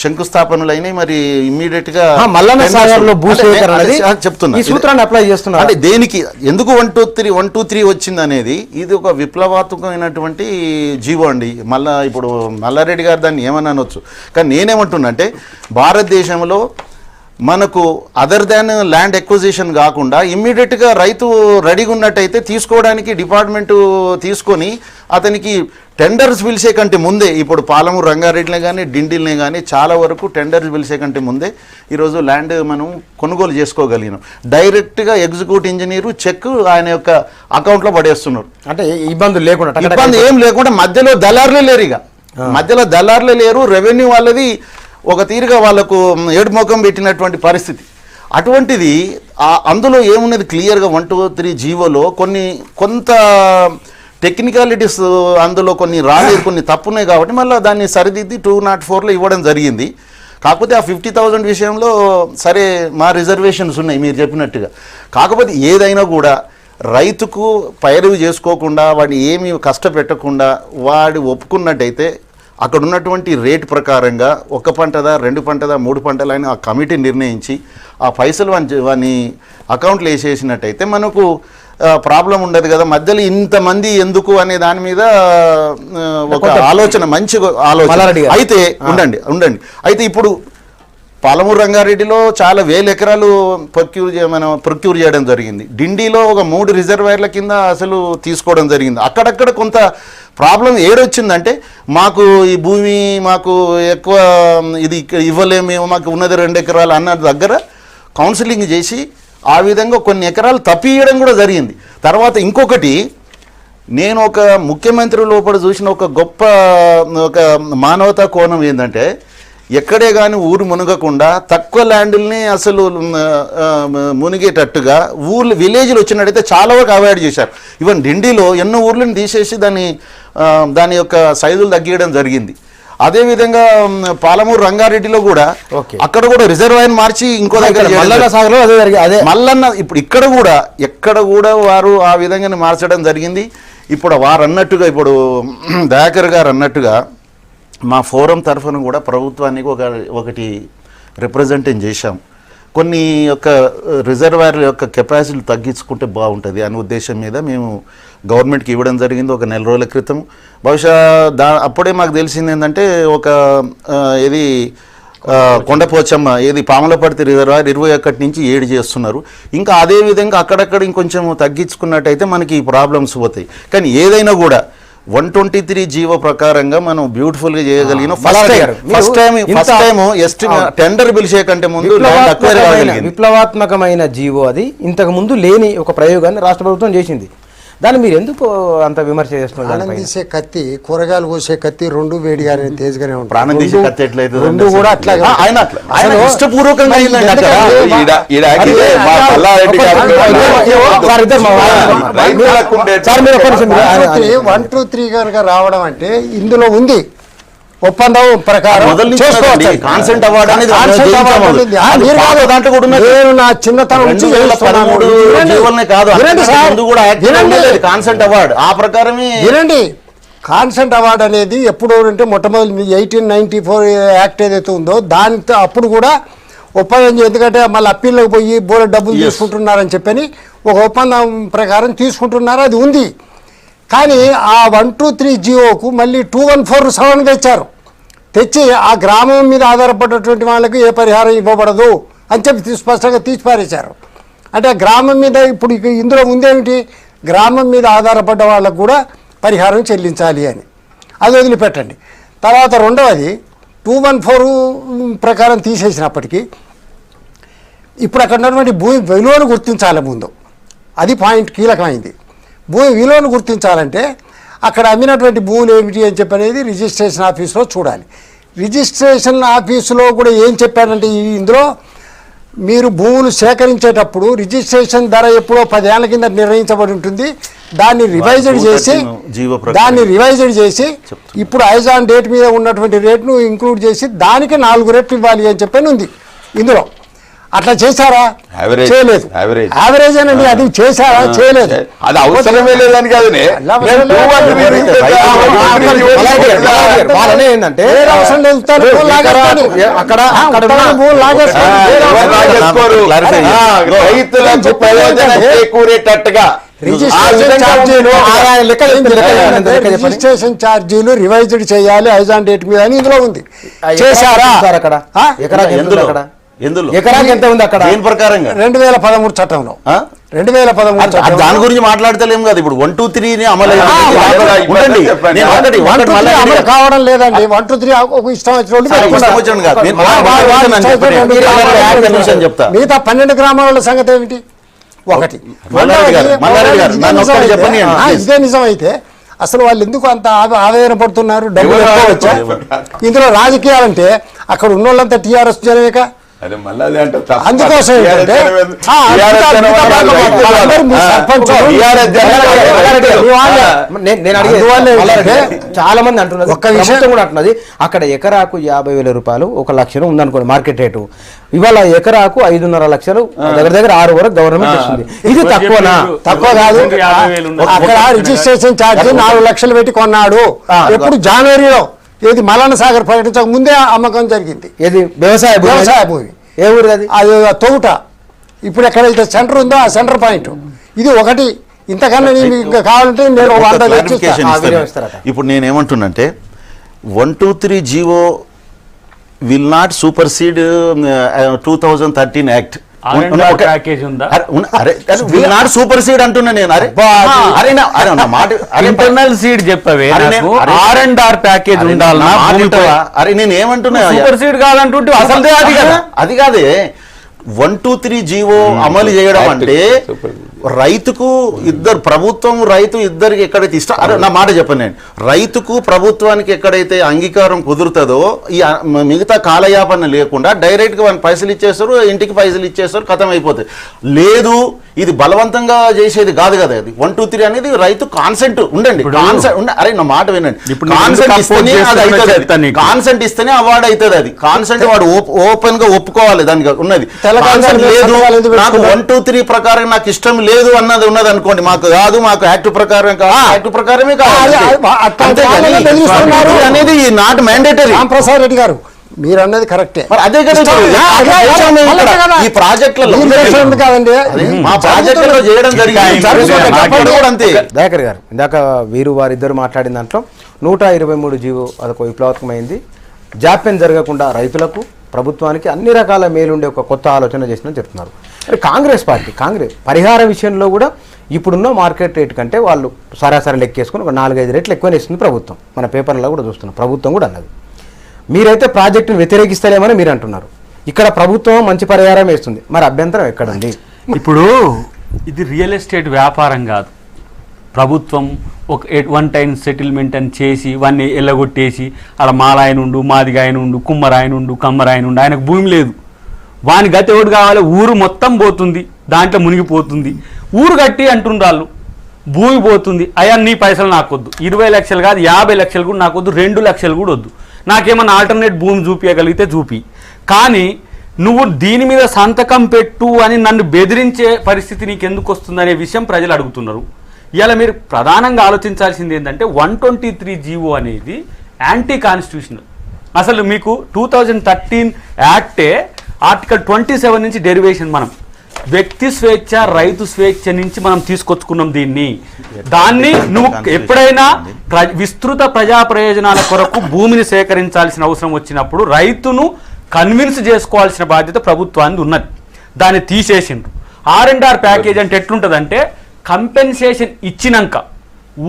శంకుస్థాపనలు అయినాయి, మరి ఇమ్మీడియట్ గా మల్లన్న సాగర్లో భూసేకరణది చెప్తున్నా ఈ సూత్రాన్ని అప్లై చేస్తున్నా. అంటే దేనికి ఎందుకు 123 వచ్చింది అనేది ఇది ఒక విప్లవాత్మకమైనటువంటి జీవో అండి. మళ్ళా ఇప్పుడు మల్లారెడ్డి గారు దాన్ని ఏమని అనొచ్చు, కానీ నేనేమంటున్నా అంటే భారతదేశంలో మనకు అదర్ దాన్ ల్యాండ్ ఎక్విజిషన్ కాకుండా ఇమ్మీడియట్గా రైతు రెడీగా ఉన్నట్టయితే తీసుకోవడానికి డిపార్ట్మెంటు తీసుకొని అతనికి టెండర్స్ పిలిచే కంటే ముందే, ఇప్పుడు పాలమూరు రంగారెడ్డినే కానీ డిండిల్నే కానీ చాలా వరకు టెండర్స్ పిలిచే కంటే ముందే ఈరోజు ల్యాండ్ మనం కొనుగోలు చేసుకోగలిగినాం. డైరెక్ట్గా ఎగ్జిక్యూటివ్ ఇంజనీరు చెక్ ఆయన యొక్క అకౌంట్లో పడేస్తున్నారు. అంటే ఇబ్బందులు లేకుండా, ఇబ్బంది ఏం లేకుండా, మధ్యలో దళారులే లేరు, ఇక మధ్యలో దళారులే లేరు. రెవెన్యూ వాళ్ళది ఒక తీరుగా వాళ్ళకు ఏడుముఖం పెట్టినటువంటి పరిస్థితి. అటువంటిది అందులో ఏమున్నది క్లియర్గా 123 జీవోలో కొంత టెక్నికాలిటీస్ అందులో కొన్ని రాలేదు, కొన్ని తప్పున్నాయి కాబట్టి మళ్ళీ దాన్ని సరిదిద్ది 204లో ఇవ్వడం జరిగింది. కాకపోతే ఆ 50,000 విషయంలో సరే మా రిజర్వేషన్స్ ఉన్నాయి మీరు చెప్పినట్టుగా. కాకపోతే ఏదైనా కూడా రైతుకు పైరవి చేసుకోకుండా వాడిని ఏమీ కష్టపెట్టకుండా వాడు ఒప్పుకున్నట్టయితే అక్కడ ఉన్నటువంటి రేట్ ప్రకారంగా 1 పంటదా 2 పంటదా 3 పంటలా అని ఆ కమిటీ నిర్ణయించి ఆ పైసలు వాని అకౌంట్లో వేసేసినట్టయితే మనకు ప్రాబ్లం ఉండదు కదా. మధ్యలో ఇంతమంది ఎందుకు అనే దాని మీద ఒక ఆలోచన, మంచి ఆలోచన. అయితే ఉండండి అయితే ఇప్పుడు పాలమూరు రంగారెడ్డిలో చాలా 1000 ఎకరాలు ప్రొక్యూర్ చేయడం జరిగింది. డిండిలో ఒక 3 రిజర్వాయర్ల కింద అసలు తీసుకోవడం జరిగింది. అక్కడక్కడ కొంత ప్రాబ్లం ఏడొచ్చిందంటే మాకు ఈ భూమి మాకు ఎక్కువ ఇది ఇవ్వలేము, మాకు ఉన్నది 2 ఎకరాలు అన్న దగ్గర కౌన్సిలింగ్ చేసి ఆ విధంగా కొన్ని ఎకరాలు తప్పియడం కూడా జరిగింది. తర్వాత ఇంకొకటి, నేను ఒక ముఖ్యమంత్రి లోపల చూసిన ఒక గొప్ప ఒక మానవతా కోణం ఏంటంటే, ఎక్కడే కానీ ఊరు మునగకుండా తక్కువ ల్యాండ్ని అసలు మునిగేటట్టుగా విలేజ్లు వచ్చినట్టయితే చాలా వరకు అవాయిడ్ చేశారు. ఈవెన్ డిండిలో ఎన్నో ఊర్లను తీసేసి దాని యొక్క సైజులు తగ్గియడం జరిగింది. అదేవిధంగా పాలమూరు రంగారెడ్డిలో కూడా అక్కడ కూడా రిజర్వాయర్ మార్చి ఇంకో దగ్గర మల్లన్న ఇప్పుడు ఎక్కడ కూడా వారు ఆ విధంగా మార్చడం జరిగింది. ఇప్పుడు వారు అన్నట్టుగా, ఇప్పుడు దయాకర్ గారు అన్నట్టుగా మా ఫోరం తరఫున కూడా ప్రభుత్వానికి ఒకటి రిప్రజెంటేషన్ చేశాం. కొన్ని యొక్క రిజర్వాయర్ల యొక్క కెపాసిటీ తగ్గించుకుంటే బాగుంటుంది అనే ఉద్దేశం మీద మేము గవర్నమెంట్కి ఇవ్వడం జరిగింది ఒక 4 రోజుల క్రితం. బహుశా అప్పుడే మాకు తెలిసింది ఏంటంటే ఇది కొండపోచమ్మ పాములపర్తి రిజర్వాయర్ 21 నుంచి 7 చేస్తున్నారు. ఇంకా అదేవిధంగా అక్కడక్కడ ఇంకొంచెం తగ్గించుకున్నట్టయితే మనకి ఈ ప్రాబ్లమ్స్ పోతాయి. కానీ ఏదైనా కూడా 123 జీవో ప్రకారంగా మనం బ్యూటిఫుల్ గా చేయగలిగిన మల్లారెడ్డి గారు, ఫస్ట్ టైం ఎస్టీ టెండర్ పిలిచే కంటే ముందు ల్యాండ్ అక్వైర్ కాగలిగింది. విప్లవాత్మకమైన జీవో అది, ఇంతకు ముందు లేని ఒక ప్రయోగాన్ని రాష్ట్ర ప్రభుత్వం చేసింది. దాన్ని మీరు ఎందుకు అంత విమర్శ చేస్తున్నారు? ప్రాణం తీసే కత్తి, కూరగాయలు కోసే కత్తి రెండు వేడిగానే తేజగానే ఉంటాయి. ప్రాణం తీసే కత్తి ఎట్లయితే రెండు కూడా అట్లాగే ఆయన ఇష్టపూర్వకంగా అయిందండి అక్కడ. వారిద్దరు 1, 2, 3 కనుక రావడం అంటే ఇందులో ఉంది ఒప్పందం ప్రకారం కాన్సెంట్ అవార్డు అనేది దాంట్లో కూడా ఉన్నది. నేను నా చిన్నతనం నుంచి 2013 జీవోలనే కాదు, ముందు కూడా కాన్సెంట్ అవార్డు ఆ ప్రకారమే. వినండి, కాన్సెంట్ అవార్డు అనేది ఎప్పుడు అంటే మొట్టమొదటి 1894 యాక్ట్ ఏదైతే ఉందో దానితో అప్పుడు కూడా ఒప్పందం, ఎందుకంటే మళ్ళీ అప్పీల్లోకి పోయి బోర్డు డబ్బులు తీసుకుంటున్నారని చెప్పని ఒక ఒప్పందం ప్రకారం తీసుకుంటున్నారు, అది ఉంది. కానీ ఆ 123 జీవోకు మళ్ళీ 214 సవరణ తెచ్చి ఆ గ్రామం మీద ఆధారపడినటువంటి వాళ్ళకి ఏ పరిహారం ఇవ్వబడదు అని చెప్పి స్పష్టంగా తీసిపారేశారు. అంటే ఆ గ్రామం మీద ఇప్పుడు ఇందులో ఉందేమిటి, గ్రామం మీద ఆధారపడ్డ వాళ్ళకు కూడా పరిహారం చెల్లించాలి అని, అది వదిలిపెట్టండి. తర్వాత రెండవది 214 ప్రకారం తీసేసినప్పటికీ ఇప్పుడు అక్కడ ఉన్నటువంటి భూమి విలువను గుర్తించాలి ముందు, అది పాయింట్ కీలకమైంది. భూమి విలువను గుర్తించాలంటే అక్కడ అమ్మినటువంటి భూములు ఏమిటి అని చెప్పనేది రిజిస్ట్రేషన్ ఆఫీసులో చూడాలి. రిజిస్ట్రేషన్ ఆఫీసులో కూడా ఏం చెప్పారంటే ఇందులో మీరు భూములు సేకరించేటప్పుడు రిజిస్ట్రేషన్ ధర ఎప్పుడో 10 ఏళ్ల కింద నిర్ణయించబడి ఉంటుంది, దాన్ని రివైజ్డ్ చేసి ఇప్పుడు ఐజాన్ డేట్ మీద ఉన్నటువంటి రేట్ను ఇంక్లూడ్ చేసి దానికి 4 రెట్లు ఇవ్వాలి అని చెప్పని ఉంది ఇందులో. అట్లా చేశారా? చేయలేదు. యావరేజ్ అనండి, అది చేశారా? చేయలేదు. అది అవసరమే లేదని కాదు. ఏంటంటే అవసరం లేదు, రైతులకు ప్రయోజనం చేకూరేటట్టుగా రిజిస్ట్రేషన్ ఛార్జీలు రివైజ్డ్ చేయాలి ఐజాన్ డేట్ మీద అని ఇందులో ఉంది. చేశారా? అక్కడ ఎకరాకి ఎంత ఉంది అక్కడ? దీని ప్రకారంగా 2013 చట్టంలో 2013 దాని గురించి మాట్లాడతలేము కదా. ఇప్పుడు 123 అమలు కావడం లేదండి. 123 ఒక ఇష్టం చెప్తా. మిగతా 12 గ్రామాల సంగతి ఏమిటి? ఒకటి ఇదే నిజం అయితే అసలు వాళ్ళు ఎందుకు అంత ఆవేదన పడుతున్నారు? డబ్బులు ఎక్కువ వచ్చా? ఇందులో రాజకీయాలంటే అక్కడ ఉన్నోళ్ళంతా టీఆర్ఎస్ జనమేక. అందుకోసం చాలా మంది అంటున్నారు, ఒక్క విషయం కూడా అంటున్నది, అక్కడ ఎకరాకు 50,000 రూపాయలు 1 లక్షలు ఉందనుకోండి మార్కెట్ రేటు. ఇవాళ ఎకరాకు 5.5 లక్షలు దగ్గర 6 వరకు గవర్నమెంట్ ఇస్తుంది. ఇది తక్కువనా? తక్కువ కాదు. అక్కడ రిజిస్ట్రేషన్ ఛార్జ్ 4 లక్షలు పెట్టి కొన్నాడు. ఎప్పుడు జనవరిలో, ఏది మల్లన్న సాగర్ ప్రకటించక ముందే అమ్మకం జరిగింది. ఏది వ్యవసాయ భూమి. ఏ ఊరు అది? అది తోట. ఇప్పుడు ఎక్కడైతే సెంటర్ ఉందో ఆ సెంటర్ పాయింట్ ఇది ఒకటి. ఇంతకన్నా ఇంకా కావాలంటే నేను ఇప్పుడు నేనేమంటున్నంటే 123 GO will not supersede 2013 act. Supersede అంటున్నా నేను. ఇంటర్నల్ సీడ్ చెప్పవే, R&R ప్యాకేజ్ ఉండాలన్నా? అరే నేను ఏమంటున్నా, సూపర్ సీడ్ కాదంటుంటే అసలు అది కాదే. 123 జీవో అమలు చేయడం అంటే రైతుకు ఇద్దరు, ప్రభుత్వం రైతు ఇద్దరికి ఎక్కడైతే ఇష్టం, అరే నా మాట చెప్పండి, నేను రైతుకు ప్రభుత్వానికి ఎక్కడైతే అంగీకారం కుదురుతుందో ఈ మిగతా కాలయాపన లేకుండా డైరెక్ట్గా వాళ్ళు పైసలు ఇచ్చేస్తారు, ఇంటికి పైసలు ఇచ్చేస్తారు, ఖతం అయిపోతుంది. లేదు ఇది బలవంతంగా చేసేది కాదు కదా. అది 123 అనేది రైతు కాన్సెంట్ ఉండండి. అరే నా మాట వినండి, కాన్సెంట్ ఇస్తేనే అవార్డు అవుతుంది. అది కాన్సెంట్ వాడు ఓపెన్ గా ఒప్పుకోవాలి దానికి ఉన్నది. లేదు నాకు 123 ప్రకారం నాకు ఇష్టం లేదు అన్నది ఉన్నది అనుకోండి, మాకు కాదు, మాకు యాక్ట్ ప్రకారం కాదు, యాక్ట్ ప్రకారమే కాదు అనేది నాట్ మ్యాండేటరీ. రామప్రసాద్ రెడ్డి గారు మీరు అన్నది కరెక్టే. అదే కదా ఈ ప్రాజెక్టులలో మా ప్రాజెక్టులో చేయడం జరిగింది. దయాకర్ గారు ఇందాక వీరు వారిద్దరు మాట్లాడిన దాంట్లో 123 జీవో అదొక విప్లవాత్మకమైంది. జాప్యం జరగకుండా రైతులకు, ప్రభుత్వానికి అన్ని రకాల మేలుండే ఒక కొత్త ఆలోచన చేసిందని చెప్తున్నారు. కాంగ్రెస్ పార్టీ పరిహార విషయంలో కూడా ఇప్పుడున్న మార్కెట్ రేట్ కంటే వాళ్ళు సరాసరి లెక్కేసుకుని ఒక 4-5 రెట్లు ఎక్కువనే ఇస్తుంది ప్రభుత్వం. మన పేపర్లలో కూడా చూస్తున్నాం, ప్రభుత్వం కూడా అన్నది. మీరైతే ప్రాజెక్టును వ్యతిరేకిస్తలేమని మీరు అంటున్నారు. ఇక్కడ ప్రభుత్వం మంచి పరిహారం వేస్తుంది, మరి అభ్యంతరం ఎక్కడుంది? ఇప్పుడు ఇది రియల్ ఎస్టేట్ వ్యాపారం కాదు. ప్రభుత్వం ఒక వన్ టైం సెటిల్మెంట్ అని చేసి వాన్ని ఎల్లగొట్టేసి అలా మాలాయన ఉండు, మాదిగాయన ఉండు, కుమ్మరాయన ఉండు, కమ్మరాయన ఉండు, ఆయనకు భూమి లేదు, వాని గతి ఒకటి కావాలి, ఊరు మొత్తం పోతుంది, దాంట్లో మునిగిపోతుంది, ఊరు కట్టి అంటుండ్రు వాళ్ళు, భూమి పోతుంది, అయ్యా నీ పైసలు నాకొద్దు, 20 లక్షలు కాదు 50 లక్షలు కూడా నాకొద్దు, 2 లక్షలు కూడా వద్దు, నాకేమన్నా ఆల్టర్నేట్ భూమి చూపించగలిగితే చూపి, కానీ నువ్వు దీని మీద సంతకం పెట్టు అని నన్ను బెదిరించే పరిస్థితి నీకు ఎందుకు వస్తుందనే విషయం ప్రజలు అడుగుతున్నారు. ఇలా మీరు ప్రధానంగా ఆలోచించాల్సింది ఏంటంటే 123 జీవో అనేది యాంటీ కాన్స్టిట్యూషనల్. అసలు మీకు 2013 యాక్టే ఆర్టికల్ 27 నుంచి డెరివేషన్ మనం వ్యక్తి స్వేచ్ఛ రైతు స్వేచ్ఛ నుంచి మనం తీసుకొచ్చుకున్నాం దీన్ని. దాన్ని నువ్వు ఎప్పుడైనా విస్తృత ప్రజా ప్రయోజనాల కొరకు భూమిని సేకరించాల్సిన అవసరం వచ్చినప్పుడు రైతును కన్విన్స్ చేసుకోవాల్సిన బాధ్యత ప్రభుత్వానికి ఉన్నది. దాన్ని తీసేసిండ్రు. R&R ప్యాకేజ్ అంటే ఎట్లుంటుందంటే కంపెన్సేషన్ ఇచ్చినాక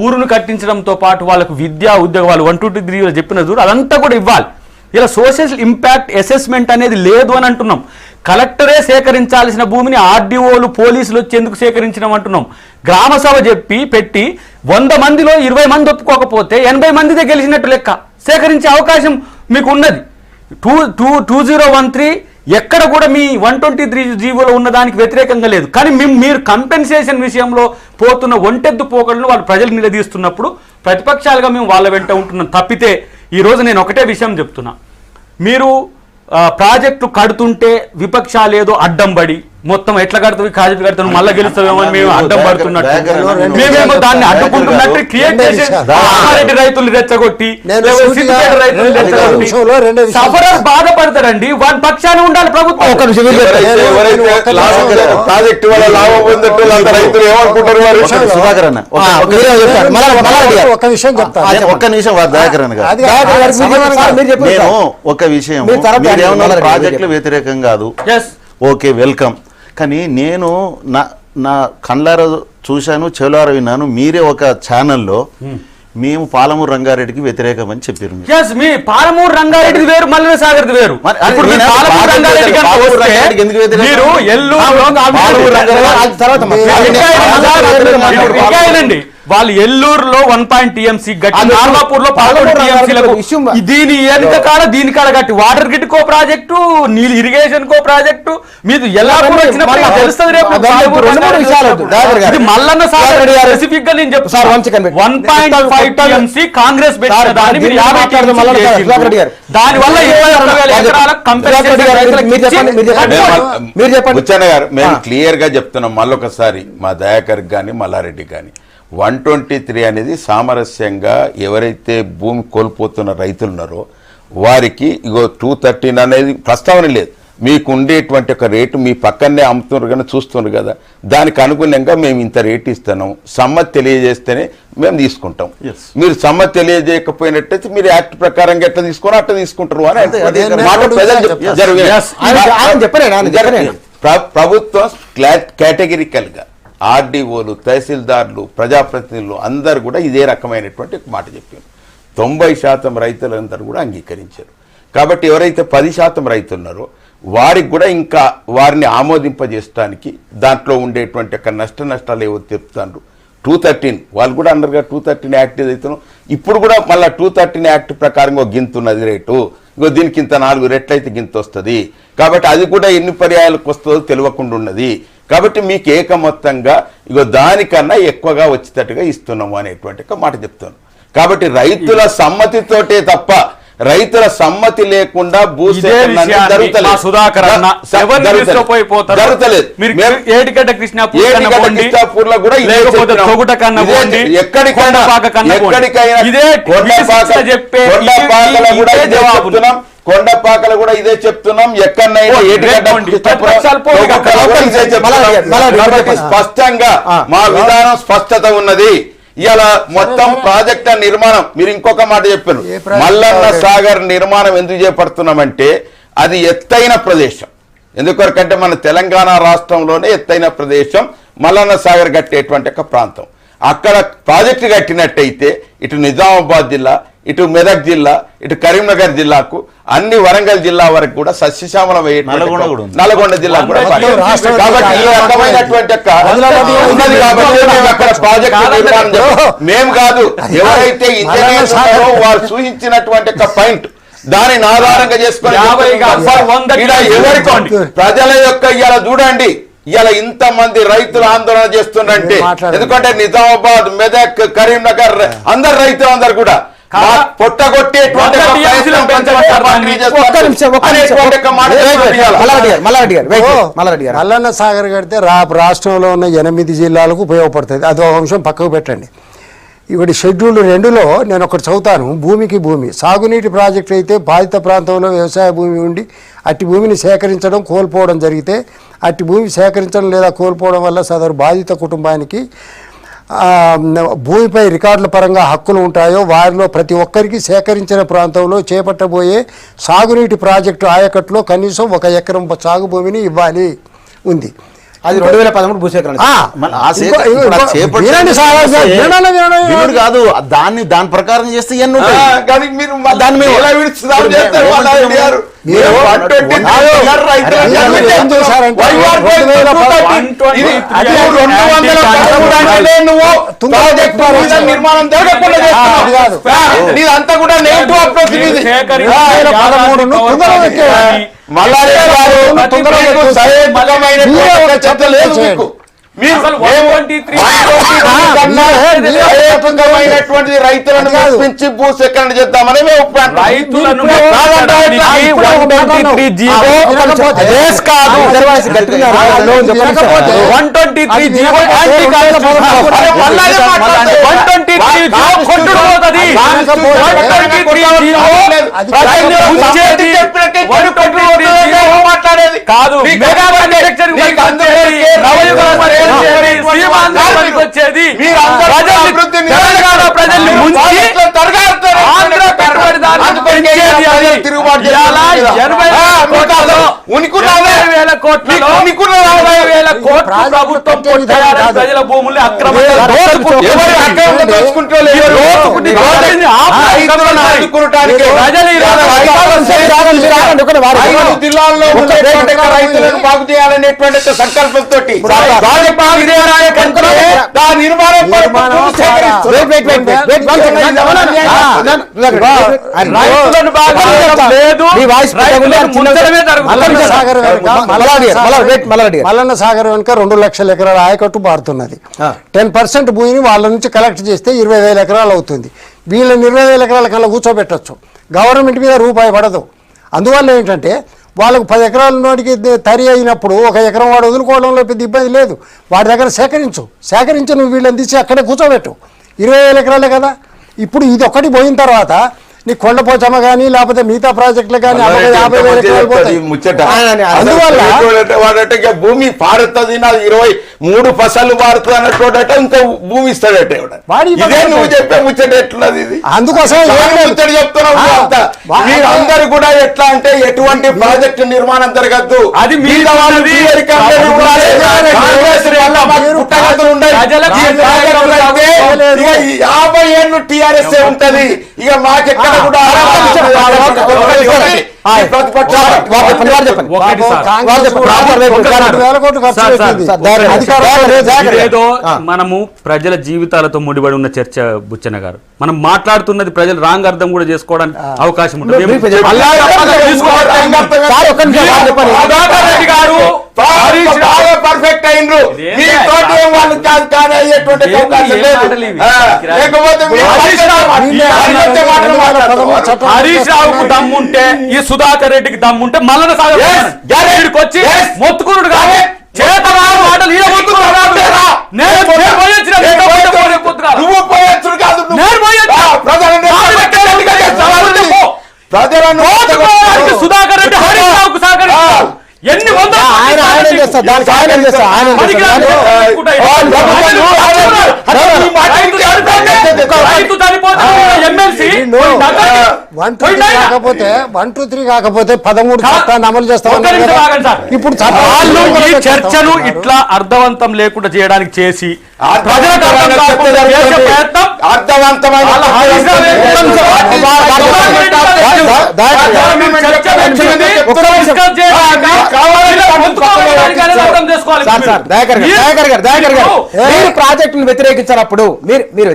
ఊరును కట్టించడంతో పాటు వాళ్ళకు విద్యా ఉద్యోగాలు 123 చెప్పిన చూడు అదంతా కూడా ఇవ్వాలి. ఇలా సోషల్ ఇంపాక్ట్ అసెస్మెంట్ అనేది లేదు అని అంటున్నాం. కలెక్టరే సేకరించాల్సిన భూమిని ఆర్డీఓలు పోలీసులు వచ్చి ఎందుకు సేకరించడం అంటున్నాం. గ్రామ సభ చెప్పి పెట్టి 100 మందిలో 20 మంది ఒప్పుకోకపోతే 80 మందిదే గెలిచినట్టు లెక్క. సేకరించే అవకాశం మీకు ఉన్నది. 2013 ఎక్కడ కూడా మీ 123 జీవోలో ఉన్నదానికి వ్యతిరేకంగా లేదు. కానీ మీరు కంపెన్సేషన్ విషయంలో పోతున్న ఒంటెద్దు పోకడలను వాళ్ళు ప్రజలు నిలదీస్తున్నప్పుడు ప్రతిపక్షాలుగా మేము వాళ్ళ వెంట ఉంటున్నాం తప్పితే ఈరోజు నేను ఒకటే విషయం చెప్తున్నా. మీరు ప్రాజెక్టు కడుతుంటే విపక్షాలు ఏదో అడ్డం పడి మొత్తం ఎట్లా కడుతుంది ప్రాజెక్టు కడుతున్నాం మళ్ళీ గెలుస్తామేమో అని మేము అడ్డం పడుతున్నట్టు మేమేమో దాన్ని అడ్డుకుంటున్నట్టు క్రియేట్ చేసి రైతులు రెచ్చగొట్టి సఫరర్ బాధపడతారండి. వారి పక్షాన ఉండాలి ప్రభుత్వం. ప్రాజెక్టు వల్ల లాభం పొందట్టు రైతులు ఏమనుకుంటారు? సుధాకర్ అన్న ఒక విషయం చెప్తా, ఒక్క నిమిషం దయాకర్ అన్న నేను ఒక విషయం, ప్రాజెక్టులు వ్యతిరేకం కాదు, ఓకే వెల్కమ్. కానీ నేను నా కళ్ళారా చూశాను, చెవులారా విన్నాను, మీరే ఒక ఛానల్లో మేము పాలమూరు రంగారెడ్డికి వ్యతిరేకం అని చెప్పారు. మీ పాలమూరు రంగారెడ్డి వేరు, మల్లన్న సాగర్ వేరు. వాళ్ళు ఎల్లూరులో 1 TMC గట్టి, నార్మాపూర్లో 11 దీని ఎంత కాడ దీని కాడ గట్టి వాటర్ గిట్ కో ప్రాజెక్టు, నీళ్ళు ఇరిగేషన్ కో ప్రాజెక్టు, మీరు ఎల్లాపూర్ వచ్చినప్పుడు తెలుస్తుంది. రేపు మల్లన్న సాగర్ స్పెసిఫిక్ గా నేను చెప్తాను 1.5 TMC కాంగ్రెస్ దాని వల్ల 21,000 ఎకరాల బుచ్చన్న గారు మేము క్లియర్ గా చెప్తున్నాం. మళ్ళొకసారి మా దయాకర్ గాని మల్లారెడ్డి గాని 123 అనేది సామరస్యంగా ఎవరైతే భూమి కోల్పోతున్న రైతులు ఉన్నారో వారికి ఇగో 213 అనేది ప్రస్తావన లేదు. మీకు ఉండేటువంటి ఒక రేటు మీ పక్కనే అమ్ముతున్నారు కానీ చూస్తున్నారు కదా, దానికి అనుగుణంగా మేము ఇంత రేటు ఇస్తున్నాం, సమ్మతి తెలియజేస్తేనే మేము తీసుకుంటాం. మీరు సమ్మతి తెలియజేయకపోయినట్టయితే మీరు యాక్ట్ ప్రకారంగా ఎట్లా తీసుకుని అట్లా తీసుకుంటారు అని ప్రభుత్వం కేటగిరికల్ గా ఆర్డీఓలు, తహసీల్దార్లు, ప్రజాప్రతినిధులు అందరూ కూడా ఇదే రకమైనటువంటి మాట చెప్పారు. 90% రైతులందరూ కూడా అంగీకరించారు. కాబట్టి ఎవరైతే 10% రైతులు ఉన్నారో వారికి కూడా ఇంకా వారిని ఆమోదింపజేయడానికి దాంట్లో ఉండేటువంటి ఒక నష్టాలు ఏవో చెప్తారు. 213 వాళ్ళు కూడా అన్నారుగా 213 యాక్ట్ ఏదైతున్నాం ఇప్పుడు కూడా మళ్ళీ 213 యాక్ట్ ప్రకారంగా గింతున్నది రేటు, ఇంకో దీనికి ఇంత 4 రెట్లు అయితే గింత వస్తుంది. కాబట్టి అది కూడా ఎన్ని పర్యాయాలకు వస్తుందో తెలియకుండా ఉన్నది. కాబట్టి మీకు ఏకమొత్తంగా ఇగో దానికన్నా ఎక్కువగా వచ్చేటట్టుగా ఇస్తున్నాము అనేటువంటి ఒక మాట చెప్తాను. కాబట్టి రైతుల సమ్మతితోటే తప్ప రైతుల సమ్మతి లేకుండా కొండపాకలు కూడా ఇదే చెప్తున్నాం. ఎక్కడైనా స్పష్టంగా మా విధానం స్పష్టత ఉన్నది. ఇలా మొత్తం ప్రాజెక్ట్ నిర్మాణం మీరు ఇంకొక మాట చెప్పారు. మల్లన్న సాగర్ నిర్మాణం ఎందుకు చేపడుతున్నామంటే అది ఎత్తైన ప్రదేశం. ఎందుకంటే మన తెలంగాణ రాష్ట్రంలోనే ఎత్తైన ప్రదేశం మల్లన్న సాగర్ కట్టేటువంటి ఒక ప్రాంతం. అక్కడ ప్రాజెక్టు కట్టినట్టయితే ఇటు నిజామాబాద్ జిల్లా, ఇటు మెదక్ జిల్లా, ఇటు కరీంనగర్ జిల్లాకు, అన్ని వరంగల్ జిల్లా వరకు కూడా సస్యశ్యామలం నల్గొండ జిల్లా కూడా. కాబట్టి ఈ రకమైనటువంటి ఉన్నది కాబట్టి మేము అక్కడ ప్రాజెక్టు నిర్మాణం మేము కాదు, ఎవరైతే ఇంజనీర్స్ ఉన్నారో వారు సూచించినటువంటి ఒక పాయింట్ దానిని ఆధారంగా చేసుకొని ప్రజల యొక్క ఇవాళ చూడండి, ఇలా ఇంతమంది రైతులు ఆందోళన చేస్తున్నారంటే ఎందుకంటే నిజామాబాద్, మెదక్, కరీంనగర్ అందరు రైతులు అందరు కూడా పొట్టగొట్టేటువంటి మల్లన్న సాగర్ కడితే రాష్ట్రంలో ఉన్న 8 జిల్లాలకు ఉపయోగపడుతుంది. అది ఒక అంశం పక్కకు పెట్టండి. ఇప్పుడు షెడ్యూల్ 2లో నేను ఒకటి చదువుతాను. భూమికి భూమి సాగునీటి ప్రాజెక్టు అయితే బాధిత ప్రాంతంలో వ్యవసాయ భూమి ఉండి అట్టి భూమిని సేకరించడం, కోల్పోవడం జరిగితే అట్టి భూమి సేకరించడం లేదా కోల్పోవడం వల్ల సదరు బాధిత కుటుంబానికి భూమిపై రికార్డుల పరంగా హక్కులు ఉంటాయో వారిలో ప్రతి ఒక్కరికి సేకరించిన ప్రాంతంలో చేపట్టబోయే సాగునీటి ప్రాజెక్టు ఆయకట్టులో కనీసం 1 ఎకరం సాగు భూమిని ఇవ్వాలి ఉంది. అది 2013 భూసేకరణ కాదు, దాని ప్రకారం చేస్తే నిర్మాణం అంతా కూడా నెగిటివ్ అప్రోచ్. రైతులను మెప్పించి భూసేకరణ చేద్దామని మాట్లాడేది కాదు. వచ్చేది ప్రభుత్వం ప్రజల భూముల్ని జిల్లాల్లో రైతులను బాగు చేయాలనేటువంటి సంకల్పంతో మల్లన్న సాగర్ వెనుక 2 లక్షల ఎకరాల ఆయకట్టు పారుతున్నది. 10% భూమిని వాళ్ళ నుంచి కలెక్ట్ చేస్తే 20,000 ఎకరాలు అవుతుంది. వీళ్ళని 20,000 ఎకరాల కల్లా కూర్చోబెట్టచ్చు. గవర్నమెంట్ మీద రూపాయి పడదు. అందువల్ల ఏంటంటే వాళ్ళకు 10 ఎకరాల నోటికి తరి అయినప్పుడు 1 ఎకరం వాడు వదులుకోవడంలో పెద్ద ఇబ్బంది లేదు. వాడి దగ్గర సేకరించి నువ్వు వీళ్ళని తీసి అక్కడే కూర్చోబెట్టు. 20,000 ఎకరాలే కదా. ఇప్పుడు ఇది ఒక్కటి పోయిన తర్వాత నీ కొండపోచమ్మ కానీ లేకపోతే మిగతా ప్రాజెక్టులు కానీ 50,000 ఎకరాలు పోతాయి. అందువల్ల భూమి పారుతుంది, నాది 23 ఫసలు పారుతుంది అన్నట్టు ఇంకా భూమి ఇస్తాడట. నువ్వు చెప్పే ముచ్చట ఎట్లున్నది ఇది? అందుకోసం ముచ్చట చెప్తున్నావు. మీరందరూ కూడా ఎట్లా అంటే ఎటువంటి ప్రాజెక్టు నిర్మాణం జరగద్దు, అది మీ 50 ఏళ్ళు టీఆర్ఎస్ ఉంటది. ఇక మాకెక్కడ కూడా మనము ప్రజల జీవితాలతో ముడిపడి ఉన్న చర్చ బుచ్చన్న గారు. మనం మాట్లాడుతున్నది ప్రజలు రాంగ్ అర్థం కూడా చేసుకోవడానికి అవకాశం ఉంటుంది. పర్ఫెక్ట్ అయినరు వాళ్ళు కాదు అయ్యేటువంటి అవకాశం లేదు. లేకపోతే హరీష్ రావుకు దమ్ముంటే, ఈ సుధాకర్ రెడ్డికి దమ్ముంటే మల్లన్న సాగర్ వచ్చి మొత్తుకున్నాడు కానీ చేత మాటలు సుధాకర్ రెడ్డి హరీష్ రావుకు సహకరిస్తారు. ఎన్ని రైతు చనిపోతే ఎమ్మెల్సీ 1, 2, 3 కాకపోతే 1, 2, 3 కాకపోతే 13 చట్టాన్ని అమలు చేస్తామని ఇప్పుడు వాళ్ళు ఈ చర్చను ఇట్లా అర్థవంతం లేకుండా చేయడానికి చేసి ప్రజలకు అర్థం కాకుండా చేసే ప్రయత్నం అర్థవంతమైన మీరు ప్రాజెక్టును వ్యతిరేకించినప్పుడు మీరు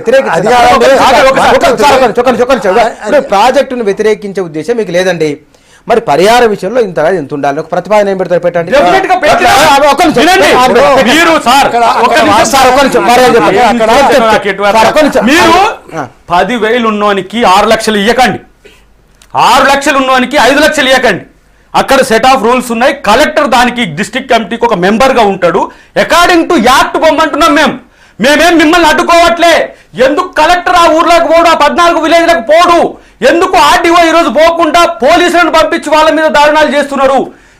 ప్రాజెక్టును వ్యతిరేకించే ఉద్దేశం మీకు లేదండి. మరి పరిహార విషయంలో ఇంతగా ఎంత ఉండాలి ఒక ప్రతిపాదన ఏం పెడతారు పెట్టండి. మీరు 10,000 ఉన్నోనికి 6 లక్షలు ఇవ్వకండి, 6 లక్షలు ఉన్నోనికి 5 లక్షలు ఇవ్వకండి. అక్కడ సెట్ ఆఫ్ రూల్స్ ఉన్నాయి. కలెక్టర్ దానికి డిస్ట్రిక్ట్ కమిటీకి ఒక మెంబర్గా ఉంటాడు. అకార్డింగ్ టు యాక్ట్ పొమ్మంటున్నాం మేమేం మిమ్మల్ని అడ్డుకోవట్లే. ఎందుకు కలెక్టర్ ఆ ఊర్లోకి పోడు, ఆ 14 విలేజ్లకు పోడు? ఎందుకు ఆర్డీఓ ఈరోజు పోకుండా పోలీసులను పంపించి వాళ్ళ మీద దారుణాలు చేస్తున్నారు?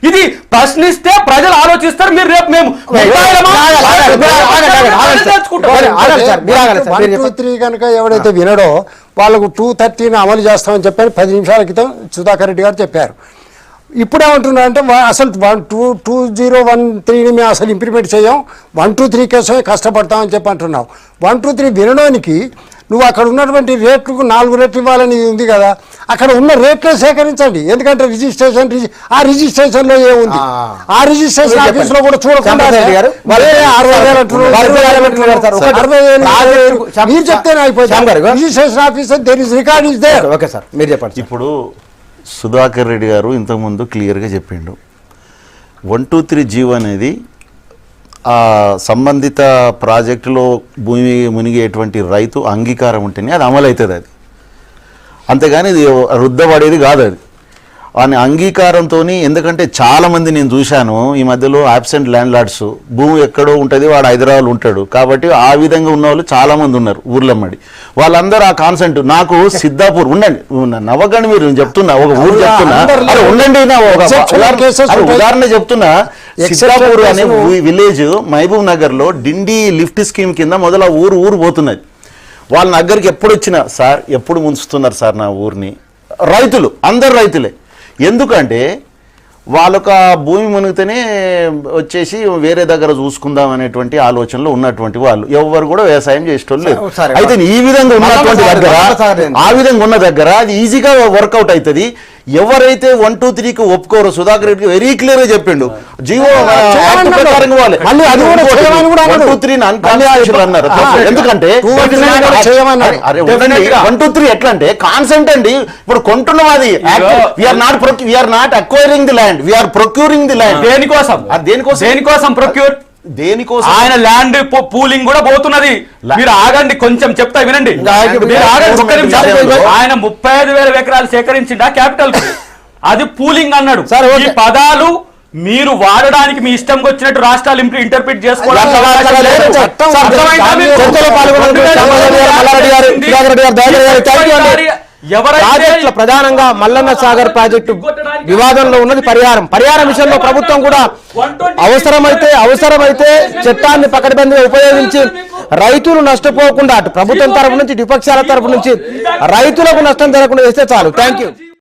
ఇది ప్రశ్నిస్తే ప్రజలు ఆలోచిస్తారు. మీరు రేపు మేము 1, 2, 3 కనుక ఎవడైతే వినడో వాళ్ళకు 230 అమలు చేస్తామని చెప్పారు 10 నిమిషాల క్రితం సుధాకర్ రెడ్డి గారు చెప్పారు. ఇప్పుడేమంటున్నారంటే అసలు 2013 మేము అసలు ఇంప్లిమెంట్ చేయం, 1, 2, 3 కోసమే కష్టపడతామని చెప్పి అంటున్నావు. 1, 2, 3 వినడానికి నువ్వు అక్కడ ఉన్నటువంటి రేట్లకు 4 రేట్లు ఇవ్వాలని ఉంది కదా, అక్కడ ఉన్న రేట్లే సేకరించండి. ఎందుకంటే ఆ రిజిస్ట్రేషన్లో ఏముంది, ఆ రిజిస్ట్రేషన్ ఆఫీస్ లో కూడా చూడకుండా 60,000 మీరు చెప్తేనే అయిపోయింది. Registration officer there is record is there. Okay sir మీరు చెప్పండి. ఇప్పుడు సుధాకర్ రెడ్డి గారు ఇంతకుముందు క్లియర్గా చెప్పిండు 1, 2, 3 జీవో అనేది ఆ సంబంధిత ప్రాజెక్టులో భూమి మునిగేటువంటి రైతు అంగీకారం ఉంటేనే అది అమలవుతుంది. అది అంతేగాని ఇది రుద్దపడేది కాదు. అది అని అంగీకారంతో, ఎందుకంటే చాలామంది నేను చూశాను ఈ మధ్యలో అబ్సెంట్ ల్యాండ్ లార్డ్స్, భూమి ఎక్కడో ఉంటుంది వాడు హైదరాబాద్ ఉంటాడు కాబట్టి ఆ విధంగా ఉన్న వాళ్ళు చాలామంది ఉన్నారు ఊర్లమ్మడి. వాళ్ళందరూ ఆ కాన్సెంట్ నాకు సిద్ధాపూర్ ఉండండి నవ్వకండి మీరు, నేను చెప్తున్నా ఒక ఊరు చెప్తున్నా ఉండండి, ఉదాహరణ చెప్తున్నా. సిద్ధాపూర్ అనే విలేజ్ మహబూబ్ నగర్లో డిండి లిఫ్ట్ స్కీమ్ కింద మొదలు ఊరు పోతున్నది. వాళ్ళ దగ్గరికి ఎప్పుడు వచ్చినా సార్ ఎప్పుడు ముంచుతున్నారు సార్ నా ఊరిని, రైతులు అందరు రైతులే. ఎందుకంటే వాళ్ళొక భూమి మునిగితేనే వచ్చేసి వేరే దగ్గర చూసుకుందాం అనేటువంటి ఆలోచనలో ఉన్నటువంటి వాళ్ళు ఎవరు కూడా వ్యవసాయం చేసేటోళ్ళు లేదు. అయితే ఈ విధంగా ఉన్నటువంటి దగ్గర ఆ విధంగా ఉన్న దగ్గర అది ఈజీగా వర్కౌట్ అవుతుంది. ఎవరైతే 1, 2, 3కి ఒప్పుకోరు సుధాకర్ రెడ్డి వెరీ క్లియర్ గా చెప్పిండు జీవో అన్నారు. ఎందుకంటే 1, 2, 3 ఎట్లా అంటే కాన్సెంట్ అండి. ఇప్పుడు కొంటున్నాం అది we're not acquiring the land, we're procuring the land. దేనికోసం ఆయన ల్యాండ్ పూలింగ్ కూడా పోతున్నది. మీరు ఆగండి కొంచెం చెప్తా వినండి. ఆయన 35,000 ఎకరాలు సేకరించిండా క్యాపిటల్, అది పూలింగ్ అన్నాడు. ఈ పదాలు మీరు వాడడానికి మీ ఇష్టంకి వచ్చినట్టు రాష్ట్రాలు ఇంటర్ప్రిట్ చేసుకోవడానికి ప్రధానంగా మల్లన్న సాగర్ ప్రాజెక్టు వివాదంలో ఉన్నది పరిహారం విషయంలో ప్రభుత్వం కూడా అవసరమైతే చట్టాన్ని పకడ్బందీగా ఉపయోగించి రైతులు నష్టపోకుండా అటు ప్రభుత్వం తరఫు నుంచి విపక్షాల తరఫు నుంచి రైతులకు నష్టం జరగకుండా చేస్తే చాలు. Thank you.